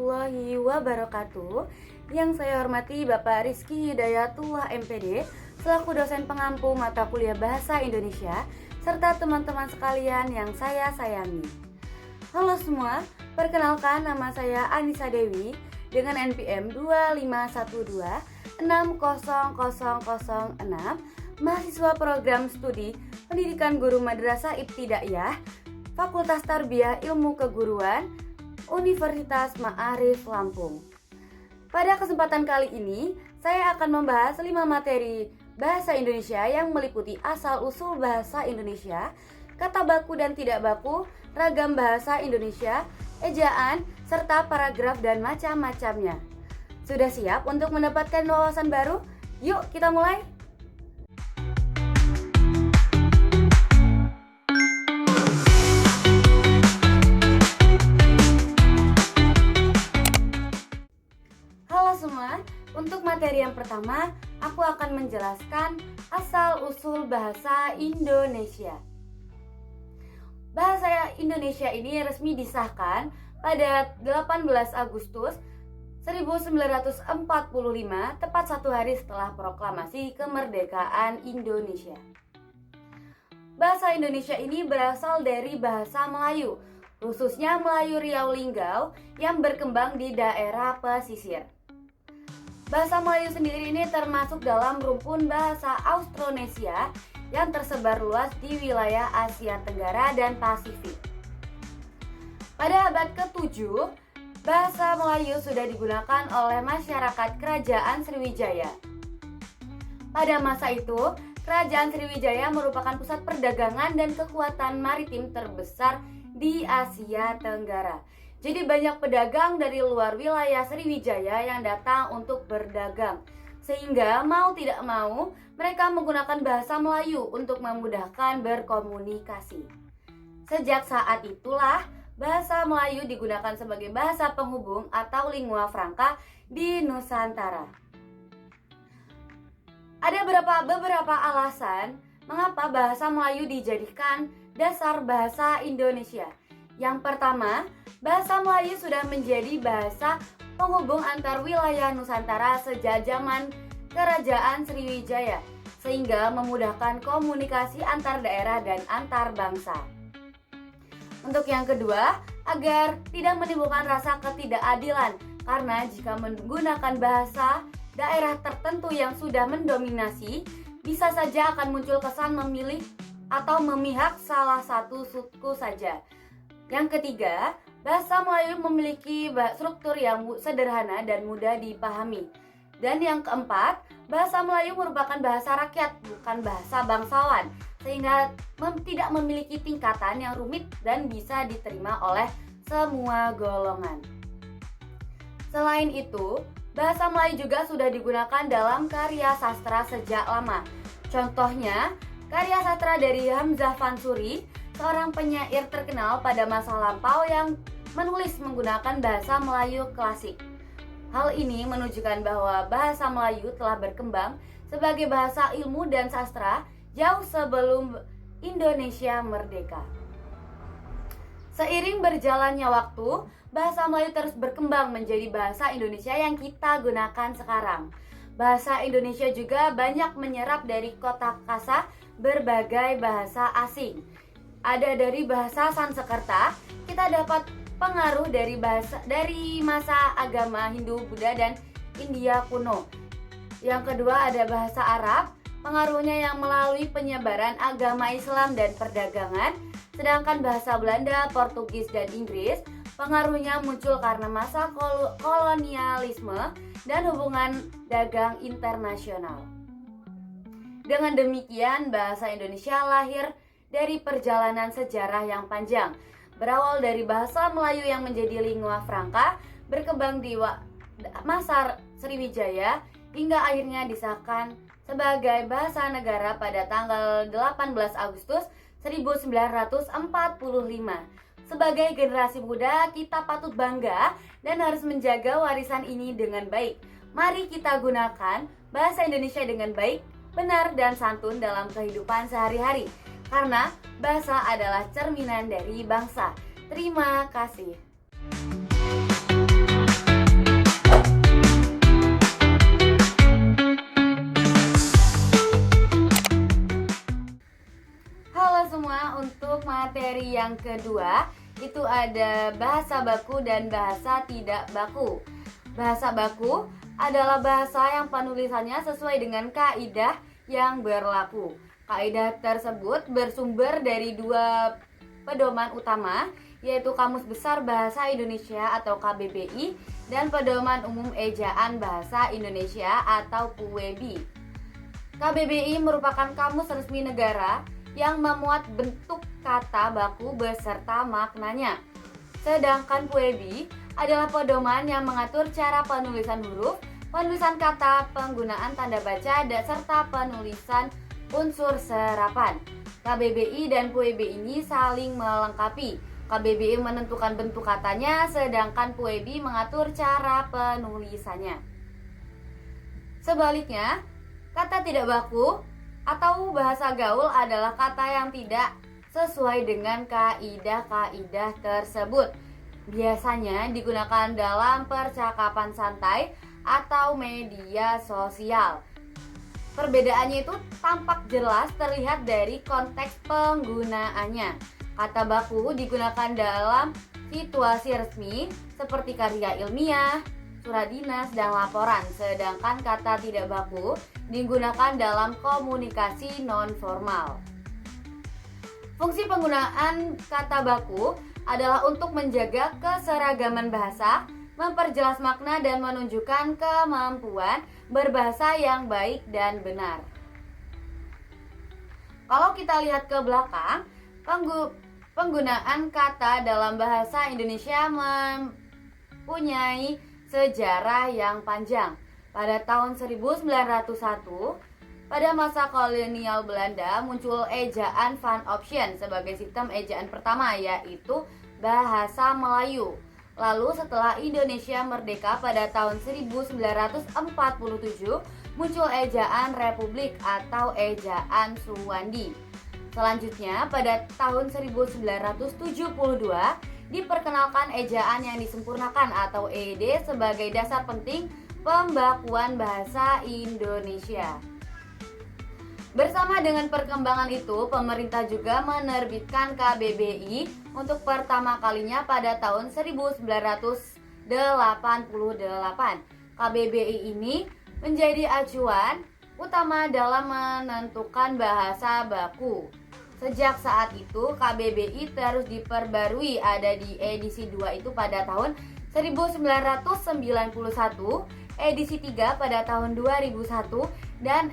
warahmatullahi wabarakatuh. Yang saya hormati Bapak Rizky Hidayatullah MPD selaku dosen pengampu mata kuliah Bahasa Indonesia serta teman-teman sekalian yang saya sayangi. Halo semua, perkenalkan nama saya Anissa Dewi dengan NPM 2512600006, mahasiswa program studi Pendidikan Guru Madrasah Ibtidaiyah, Fakultas Tarbiyah Ilmu Keguruan, Universitas Ma'arif Lampung. Pada kesempatan kali ini, saya akan membahas 5 materi bahasa Indonesia yang meliputi asal-usul bahasa Indonesia, kata baku dan tidak baku, ragam bahasa Indonesia, ejaan, serta paragraf dan macam-macamnya. Sudah siap untuk mendapatkan wawasan baru? Yuk kita mulai! Semua, untuk materi yang pertama, aku akan menjelaskan asal-usul bahasa Indonesia. Bahasa Indonesia ini resmi disahkan pada 18 Agustus 1945, tepat 1 hari setelah proklamasi kemerdekaan Indonesia. Bahasa Indonesia ini berasal dari bahasa Melayu, khususnya Melayu Riau Linggau yang berkembang di daerah pesisir. Bahasa Melayu sendiri ini termasuk dalam rumpun bahasa Austronesia yang tersebar luas di wilayah Asia Tenggara dan Pasifik. Pada abad ke-7, bahasa Melayu sudah digunakan oleh masyarakat Kerajaan Sriwijaya. Pada masa itu, Kerajaan Sriwijaya merupakan pusat perdagangan dan kekuatan maritim terbesar di Asia Tenggara. Jadi banyak pedagang dari luar wilayah Sriwijaya yang datang untuk berdagang. Sehingga mau tidak mau mereka menggunakan bahasa Melayu untuk memudahkan berkomunikasi. Sejak saat itulah bahasa Melayu digunakan sebagai bahasa penghubung atau lingua franca di Nusantara. Ada beberapa alasan mengapa bahasa Melayu dijadikan dasar bahasa Indonesia. Yang pertama, bahasa Melayu sudah menjadi bahasa penghubung antar wilayah Nusantara sejak zaman Kerajaan Sriwijaya, sehingga memudahkan komunikasi antar daerah dan antar bangsa. Untuk yang kedua, agar tidak menimbulkan rasa ketidakadilan, karena jika menggunakan bahasa daerah tertentu yang sudah mendominasi, bisa saja akan muncul kesan memilih atau memihak salah satu suku saja. Yang ketiga, bahasa Melayu memiliki struktur yang sederhana dan mudah dipahami. Dan yang keempat, bahasa Melayu merupakan bahasa rakyat, bukan bahasa bangsawan, sehingga tidak memiliki tingkatan yang rumit dan bisa diterima oleh semua golongan. Selain itu, bahasa Melayu juga sudah digunakan dalam karya sastra sejak lama. Contohnya, karya sastra dari Hamzah Fansuri, seorang penyair terkenal pada masa lampau yang menulis menggunakan bahasa Melayu klasik. Hal ini menunjukkan bahwa bahasa Melayu telah berkembang sebagai bahasa ilmu dan sastra jauh sebelum Indonesia merdeka. Seiring berjalannya waktu, bahasa Melayu terus berkembang menjadi bahasa Indonesia yang kita gunakan sekarang. Bahasa Indonesia juga banyak menyerap dari kotakasa berbagai bahasa asing. Ada dari bahasa Sanskerta, kita dapat pengaruh dari masa agama Hindu, Buddha, dan India kuno. Yang kedua ada bahasa Arab, pengaruhnya yang melalui penyebaran agama Islam dan perdagangan. Sedangkan bahasa Belanda, Portugis, dan Inggris, pengaruhnya muncul karena masa kolonialisme dan hubungan dagang internasional. Dengan demikian, bahasa Indonesia lahir dari perjalanan sejarah yang panjang, berawal dari bahasa Melayu yang menjadi lingua franca, berkembang di masa Sriwijaya, hingga akhirnya disahkan sebagai bahasa negara pada tanggal 18 Agustus 1945. Sebagai generasi muda, kita patut bangga dan harus menjaga warisan ini dengan baik. Mari kita gunakan bahasa Indonesia dengan baik, benar, dan santun dalam kehidupan sehari-hari. Karena bahasa adalah cerminan dari bangsa. Terima kasih. untuk materi yang kedua itu ada bahasa baku dan bahasa tidak baku. Bahasa baku adalah bahasa yang penulisannya sesuai dengan kaidah yang berlaku. Kaidah tersebut bersumber dari dua pedoman utama, yaitu Kamus Besar Bahasa Indonesia atau KBBI dan Pedoman Umum Ejaan Bahasa Indonesia atau PUEBI. KBBI merupakan kamus resmi negara yang memuat bentuk kata baku beserta maknanya. Sedangkan PUEBI adalah pedoman yang mengatur cara penulisan huruf, penulisan kata, penggunaan tanda baca, serta penulisan unsur serapan. KBBI dan PUEBI ini saling melengkapi. KBBI menentukan bentuk katanya, sedangkan PUEBI mengatur cara penulisannya. Sebaliknya, kata tidak baku atau bahasa gaul adalah kata yang tidak sesuai dengan kaidah-kaidah tersebut. Biasanya digunakan dalam percakapan santai atau media sosial. Perbedaannya itu tampak jelas terlihat dari konteks penggunaannya. Kata baku digunakan dalam situasi resmi seperti karya ilmiah, surat dinas, dan laporan. Sedangkan kata tidak baku digunakan dalam komunikasi non-formal. Fungsi penggunaan kata baku adalah untuk menjaga keseragaman bahasa, memperjelas makna, dan menunjukkan kemampuan berbahasa yang baik dan benar. Kalau kita lihat ke belakang, penggunaan kata dalam bahasa Indonesia mempunyai sejarah yang panjang. Pada tahun 1901, pada masa kolonial Belanda muncul ejaan Van Option sebagai sistem ejaan pertama, yaitu bahasa Melayu. Lalu setelah Indonesia merdeka pada tahun 1947, muncul ejaan Republik atau ejaan Suwandi. Selanjutnya pada tahun 1972 diperkenalkan ejaan yang disempurnakan atau ED sebagai dasar penting pembakuan bahasa Indonesia. Bersama dengan perkembangan itu, pemerintah juga menerbitkan KBBI untuk pertama kalinya pada tahun 1988. KBBI ini menjadi acuan utama dalam menentukan bahasa baku. Sejak saat itu, KBBI terus diperbarui, ada di edisi 2 itu pada tahun 1991, edisi 3 pada tahun 2001, dan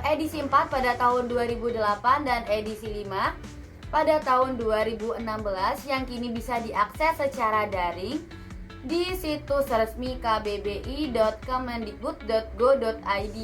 edisi 4 pada tahun 2008, dan edisi 5 pada tahun 2016 yang kini bisa diakses secara daring di situs resmi kbbi.kemendikbud.go.id.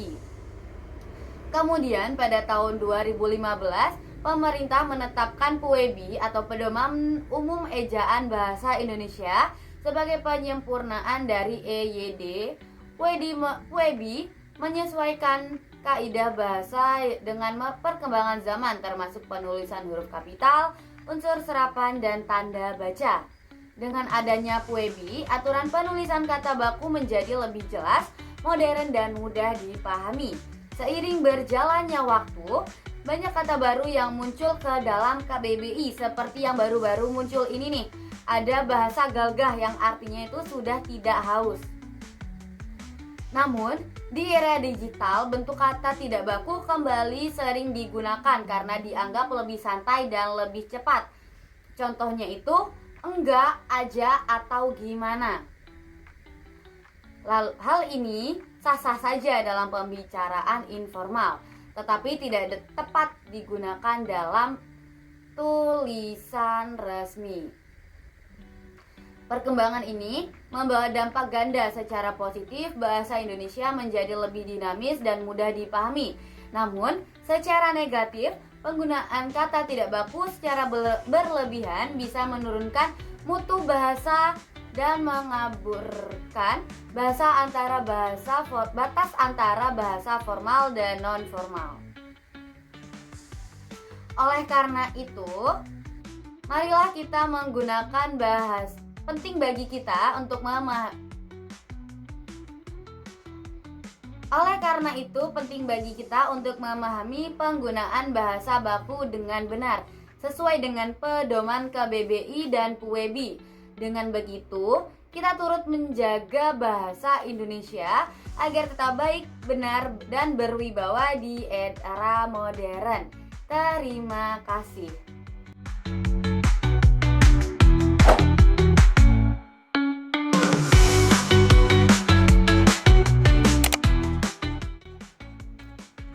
Kemudian pada tahun 2015 pemerintah menetapkan PUEBI atau Pedoman Umum Ejaan Bahasa Indonesia sebagai penyempurnaan dari EYD. PUEBI menyesuaikan kaidah bahasa dengan perkembangan zaman, termasuk penulisan huruf kapital, unsur serapan, dan tanda baca. Dengan adanya PUEBI, aturan penulisan kata baku menjadi lebih jelas, modern, dan mudah dipahami. Seiring berjalannya waktu, banyak kata baru yang muncul ke dalam KBBI, seperti yang baru-baru muncul ini nih. Ada bahasa galgah yang artinya itu sudah tidak haus. Namun, di era digital, bentuk kata tidak baku kembali sering digunakan karena dianggap lebih santai dan lebih cepat. Contohnya itu, enggak, aja, atau gimana. Hal ini sah-sah saja dalam pembicaraan informal, tetapi tidak tepat digunakan dalam tulisan resmi. Perkembangan ini membawa dampak ganda. Secara positif, bahasa Indonesia menjadi lebih dinamis dan mudah dipahami. Namun, secara negatif, penggunaan kata tidak baku secara berlebihan bisa menurunkan mutu bahasa dan mengaburkan batas antara bahasa formal dan non-formal. Oleh karena itu, marilah kita menggunakan bahasa. Penting bagi kita untuk memahami penggunaan bahasa baku dengan benar. sesuai dengan pedoman KBBI dan PUEBI. Dengan begitu, kita turut menjaga bahasa Indonesia agar tetap baik, benar, dan berwibawa di era modern. Terima kasih.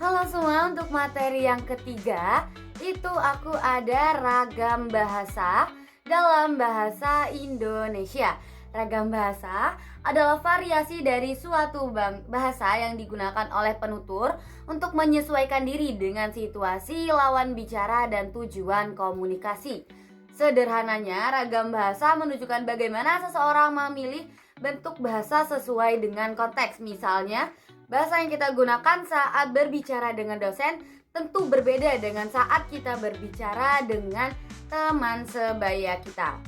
Halo semua, untuk materi yang ketiga itu aku ada ragam bahasa dalam bahasa Indonesia. Ragam bahasa adalah variasi dari suatu bahasa yang digunakan oleh penutur untuk menyesuaikan diri dengan situasi lawan bicara dan tujuan komunikasi. Sederhananya, ragam bahasa menunjukkan bagaimana seseorang memilih bentuk bahasa sesuai dengan konteks. Misalnya, bahasa yang kita gunakan saat berbicara dengan dosen tentu berbeda dengan saat kita berbicara dengan teman sebaya kita.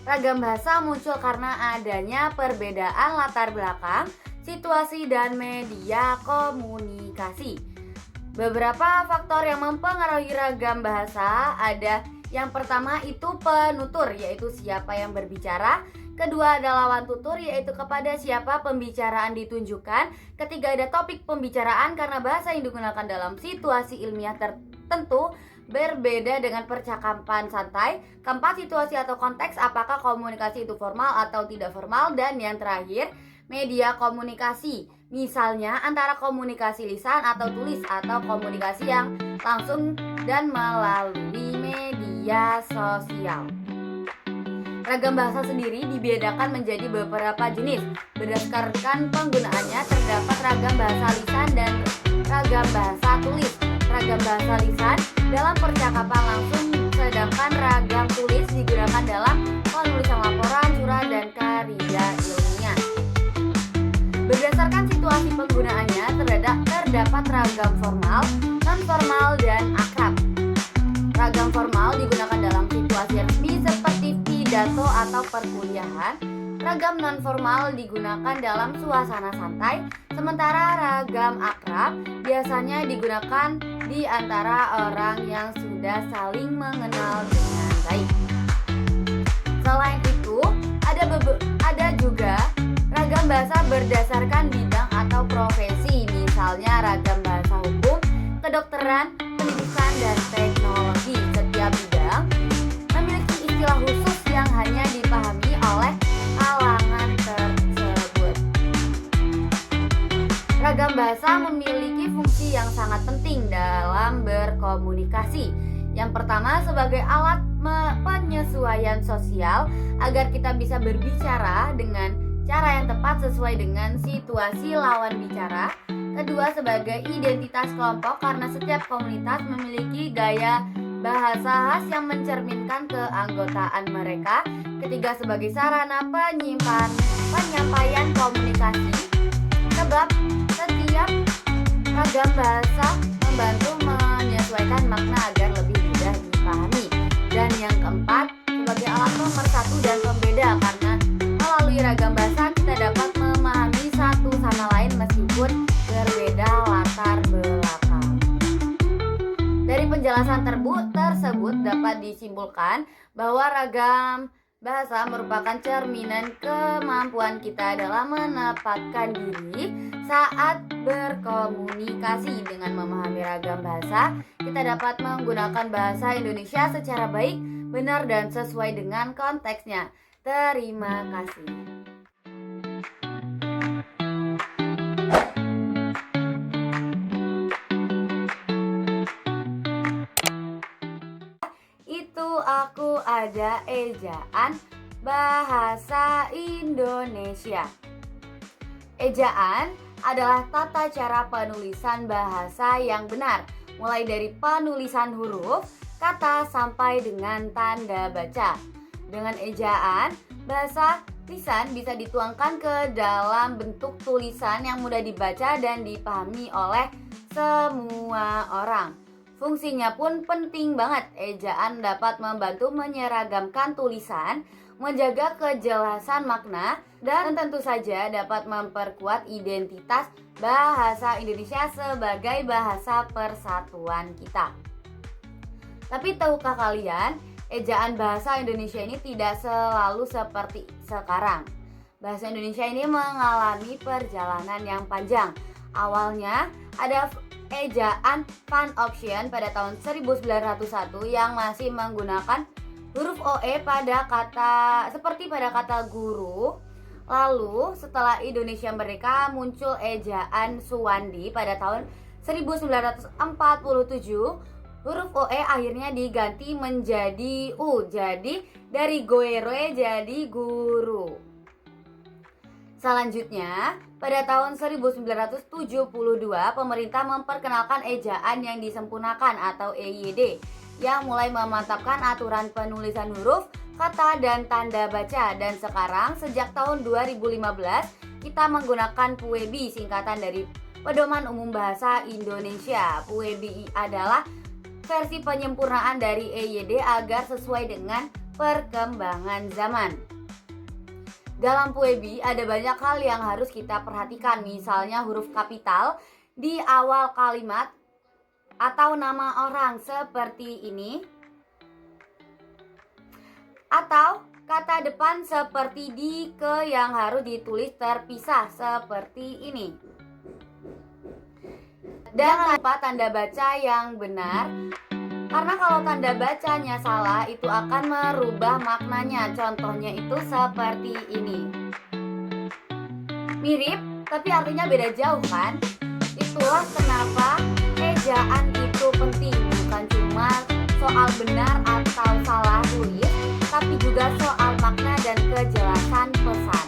Ragam bahasa muncul karena adanya perbedaan latar belakang, situasi, dan media komunikasi. Beberapa faktor yang mempengaruhi ragam bahasa ada: yang pertama itu penutur, yaitu siapa yang berbicara. Kedua ada lawan tutur, yaitu kepada siapa pembicaraan ditunjukkan. Ketiga ada topik pembicaraan, karena bahasa yang digunakan dalam situasi ilmiah tertentu berbeda dengan percakapan santai. Keempat, situasi atau konteks, apakah komunikasi itu formal atau tidak formal. Dan yang terakhir, media komunikasi, misalnya antara komunikasi lisan atau tulis, atau komunikasi yang langsung dan melalui media sosial. Ragam bahasa sendiri dibedakan menjadi beberapa jenis. Berdasarkan penggunaannya terdapat ragam bahasa lisan dan ragam bahasa tulis. Ragam bahasa lisan dalam percakapan langsung, sedangkan ragam tulis digunakan dalam penulisan laporan, surat, dan karya ilmiah. Berdasarkan situasi penggunaannya terdapat ragam formal, non-formal, dan akrab. Ragam formal digunakan dalam situasi resmi seperti pidato atau perkuliahan. Ragam non-formal digunakan dalam suasana santai, sementara ragam akrab biasanya digunakan di antara orang yang sudah saling mengenal dengan baik. Selain itu, ada juga ragam bahasa berdasarkan bidang atau profesi, misalnya ragam bahasa hukum, kedokteran, pendidikan, dan teknologi. Setiap bidang memiliki istilah khusus yang hanya dipahami oleh kalangan tersebut. Ragam bahasa memiliki fungsi yang sangat penting dalam berkomunikasi. Yang pertama, sebagai alat penyesuaian sosial agar kita bisa berbicara dengan cara yang tepat sesuai dengan situasi lawan bicara. Kedua, sebagai identitas kelompok karena setiap komunitas memiliki gaya bahasa khas yang mencerminkan keanggotaan mereka. Ketiga, sebagai sarana penyampaian komunikasi, sebab setiap ragam bahasa membantu menyesuaikan makna agar lebih mudah dipahami. Dan yang keempat, sebagai alat pemersatu dan pembeda, karena melalui ragam bahasa kita dapat memahami satu sama lain meskipun berbeda latar belakang. Dari penjelasan tersebut dapat disimpulkan bahwa ragam bahasa merupakan cerminan kemampuan kita dalam menempatkan diri saat berkomunikasi. Dengan memahami ragam bahasa, kita dapat menggunakan bahasa Indonesia secara baik, benar, dan sesuai dengan konteksnya. Terima kasih. Itu aku ada ejaan bahasa Indonesia. Ejaan adalah tata cara penulisan bahasa yang benar, mulai dari penulisan huruf, kata, sampai dengan tanda baca. Dengan ejaan, bahasa lisan bisa dituangkan ke dalam bentuk tulisan yang mudah dibaca dan dipahami oleh semua orang. Fungsinya pun penting banget. Ejaan dapat membantu menyeragamkan tulisan, menjaga kejelasan makna, dan tentu saja dapat memperkuat identitas bahasa Indonesia sebagai bahasa persatuan kita. Tapi tahukah kalian, ejaan bahasa Indonesia ini tidak selalu seperti sekarang. Bahasa Indonesia ini mengalami perjalanan yang panjang. Awalnya ada ejaan Van Option pada tahun 1901 yang masih menggunakan huruf OE pada kata seperti pada kata guru. Lalu setelah Indonesia merdeka muncul ejaan Suwandi pada tahun 1947. Huruf OE akhirnya diganti menjadi U. Jadi dari goeroe jadi guru. Selanjutnya, pada tahun 1972 pemerintah memperkenalkan ejaan yang disempurnakan atau EYD yang mulai memantapkan aturan penulisan huruf, kata, dan tanda baca. Dan sekarang sejak tahun 2015 kita menggunakan PUEBI, singkatan dari Pedoman Umum Bahasa Indonesia. PUEBI adalah versi penyempurnaan dari EYD agar sesuai dengan perkembangan zaman. Dalam PUEBI ada banyak hal yang harus kita perhatikan, misalnya huruf kapital di awal kalimat atau nama orang seperti ini, atau kata depan seperti di, ke yang harus ditulis terpisah seperti ini. Dan jangan lupa tanda baca yang benar, karena kalau tanda bacanya salah itu akan merubah maknanya. Contohnya itu seperti ini. Mirip, tapi artinya beda jauh kan? Itulah kenapa ejaan itu penting. Bukan cuma soal benar atau salah tulis, tapi juga soal makna dan kejelasan pesan.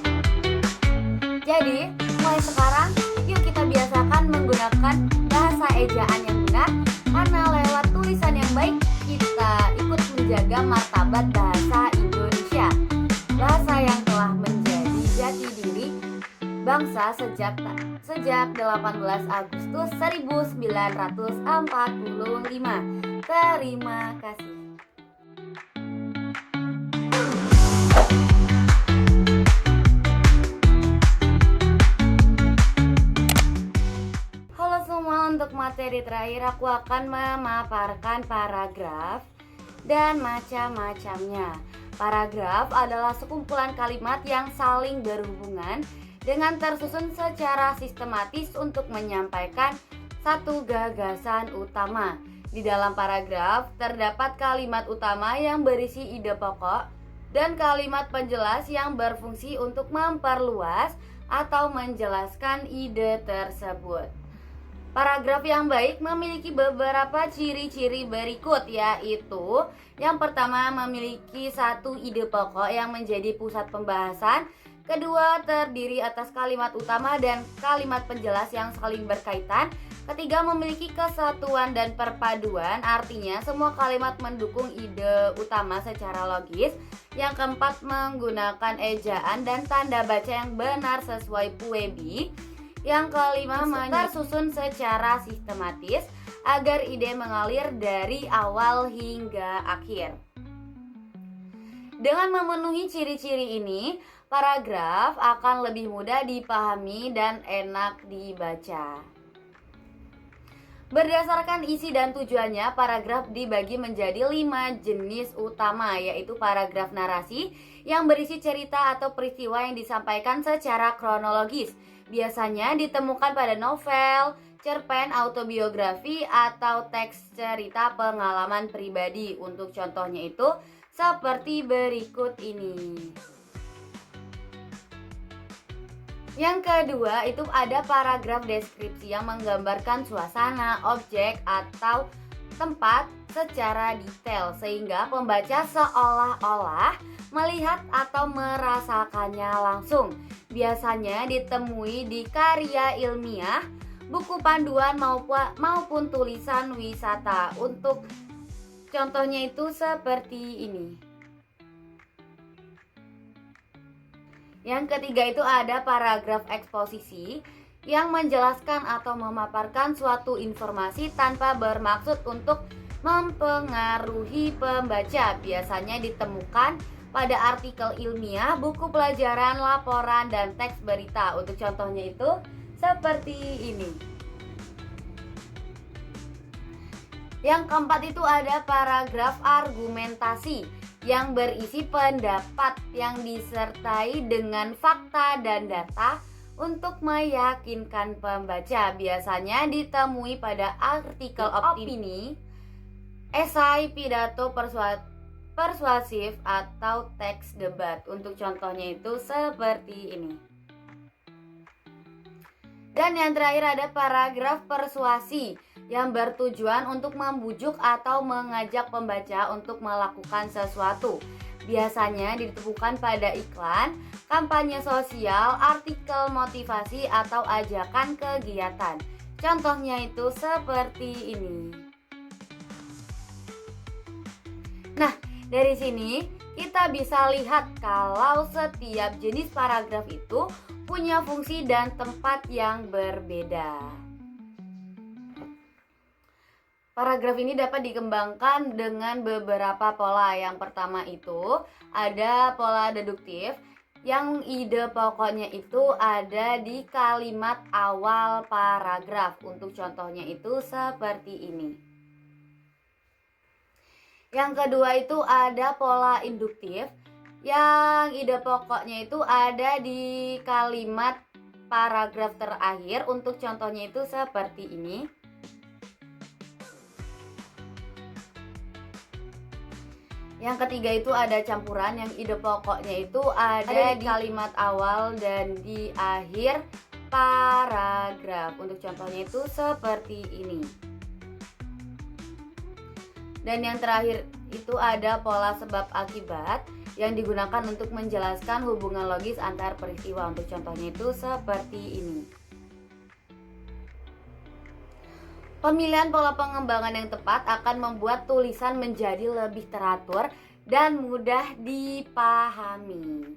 Jadi, mulai sekarang yuk kita biasakan menggunakan bahasa ejaan yang benar, karena lewat tulisan yang baik kita ikut menjaga martabat bahasa Indonesia, bahasa yang telah menjadi jati diri bangsa sejak 18 Agustus 1945. Terima kasih. Untuk materi terakhir aku akan memaparkan paragraf dan macam-macamnya. Paragraf adalah sekumpulan kalimat yang saling berhubungan dengan tersusun secara sistematis untuk menyampaikan satu gagasan utama. Di dalam paragraf terdapat kalimat utama yang berisi ide pokok dan kalimat penjelas yang berfungsi untuk memperluas atau menjelaskan ide tersebut. Paragraf yang baik memiliki beberapa ciri-ciri berikut, yaitu yang pertama memiliki satu ide pokok yang menjadi pusat pembahasan, kedua terdiri atas kalimat utama dan kalimat penjelas yang saling berkaitan, ketiga memiliki kesatuan dan perpaduan, artinya semua kalimat mendukung ide utama secara logis, yang keempat menggunakan ejaan dan tanda baca yang benar sesuai PUEBI, yang kelima tersusun secara sistematis agar ide mengalir dari awal hingga akhir. Dengan memenuhi ciri-ciri ini, paragraf akan lebih mudah dipahami dan enak dibaca. Berdasarkan isi dan tujuannya, paragraf dibagi menjadi 5 jenis utama, yaitu paragraf narasi yang berisi cerita atau peristiwa yang disampaikan secara kronologis. Biasanya ditemukan pada novel, cerpen, autobiografi, atau teks cerita pengalaman pribadi. Untuk contohnya itu seperti berikut ini. Yang kedua itu ada paragraf deskripsi yang menggambarkan suasana, objek, atau tempat secara detail sehingga pembaca seolah-olah melihat atau merasakannya langsung. Biasanya ditemui di karya ilmiah, buku panduan maupun tulisan wisata. Untuk contohnya itu seperti ini. Yang ketiga itu ada paragraf eksposisi yang menjelaskan atau memaparkan suatu informasi tanpa bermaksud untuk mempengaruhi pembaca. Biasanya ditemukan pada artikel ilmiah, buku pelajaran, laporan, dan teks berita. Untuk contohnya itu seperti ini. Yang keempat itu ada paragraf argumentasi yang berisi pendapat yang disertai dengan fakta dan data untuk meyakinkan pembaca. Biasanya ditemui pada artikel opini, esai, pidato persuasif, atau teks debat. Untuk contohnya itu seperti ini. Dan yang terakhir ada paragraf persuasi yang bertujuan untuk membujuk atau mengajak pembaca untuk melakukan sesuatu. Biasanya ditemukan pada iklan, kampanye sosial, artikel motivasi, atau ajakan kegiatan. Contohnya itu seperti ini. Nah, dari sini kita bisa lihat kalau setiap jenis paragraf itu punya fungsi dan tempat yang berbeda. Paragraf ini dapat dikembangkan dengan beberapa pola. Yang pertama itu ada pola deduktif, yang ide pokoknya itu ada di kalimat awal paragraf. Untuk contohnya itu seperti ini. Yang kedua itu ada pola induktif, yang ide pokoknya itu ada di kalimat paragraf terakhir. Untuk contohnya itu seperti ini. Yang ketiga itu ada campuran, yang ide pokoknya itu ada di kalimat awal dan di akhir paragraf. Untuk contohnya itu seperti ini. Dan yang terakhir itu ada pola sebab akibat yang digunakan untuk menjelaskan hubungan logis antar peristiwa. Untuk contohnya itu seperti ini. Pemilihan pola pengembangan yang tepat akan membuat tulisan menjadi lebih teratur dan mudah dipahami.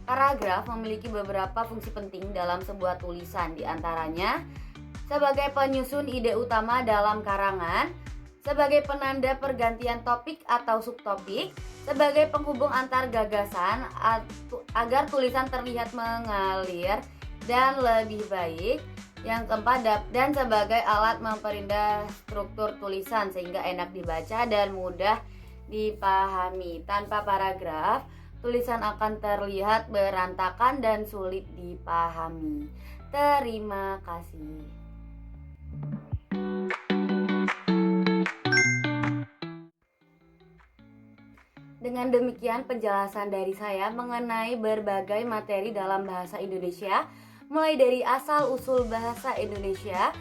Paragraf memiliki beberapa fungsi penting dalam sebuah tulisan, di antaranya sebagai penyusun ide utama dalam karangan, sebagai penanda pergantian topik atau subtopik, sebagai penghubung antar gagasan agar tulisan terlihat mengalir dan lebih baik. Yang keempat, dan sebagai alat memperindah struktur tulisan sehingga enak dibaca dan mudah dipahami. Tanpa paragraf, tulisan akan terlihat berantakan dan sulit dipahami. Terima kasih. Dengan demikian penjelasan dari saya mengenai berbagai materi dalam bahasa Indonesia, mulai dari asal-usul bahasa Indonesia,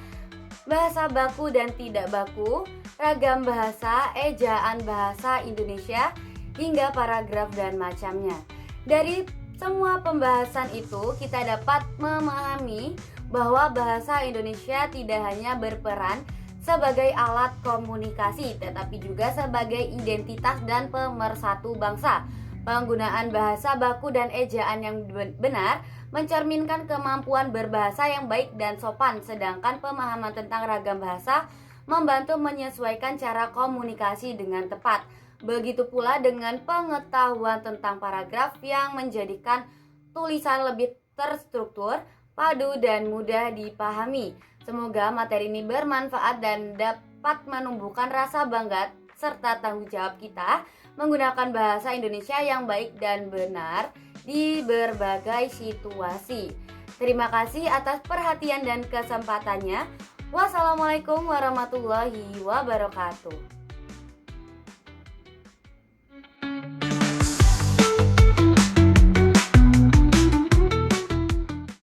bahasa baku dan tidak baku, ragam bahasa, ejaan bahasa Indonesia, hingga paragraf dan macamnya. Dari semua pembahasan itu, kita dapat memahami bahwa bahasa Indonesia tidak hanya berperan sebagai alat komunikasi, tetapi juga sebagai identitas dan pemersatu bangsa. Penggunaan bahasa baku dan ejaan yang benar mencerminkan kemampuan berbahasa yang baik dan sopan, sedangkan pemahaman tentang ragam bahasa membantu menyesuaikan cara komunikasi dengan tepat. Begitu pula dengan pengetahuan tentang paragraf yang menjadikan tulisan lebih terstruktur, padu, dan mudah dipahami. Semoga materi ini bermanfaat dan dapat menumbuhkan rasa bangga serta tanggung jawab kita menggunakan bahasa Indonesia yang baik dan benar di berbagai situasi. Terima kasih atas perhatian dan kesempatannya. Wassalamualaikum warahmatullahi wabarakatuh.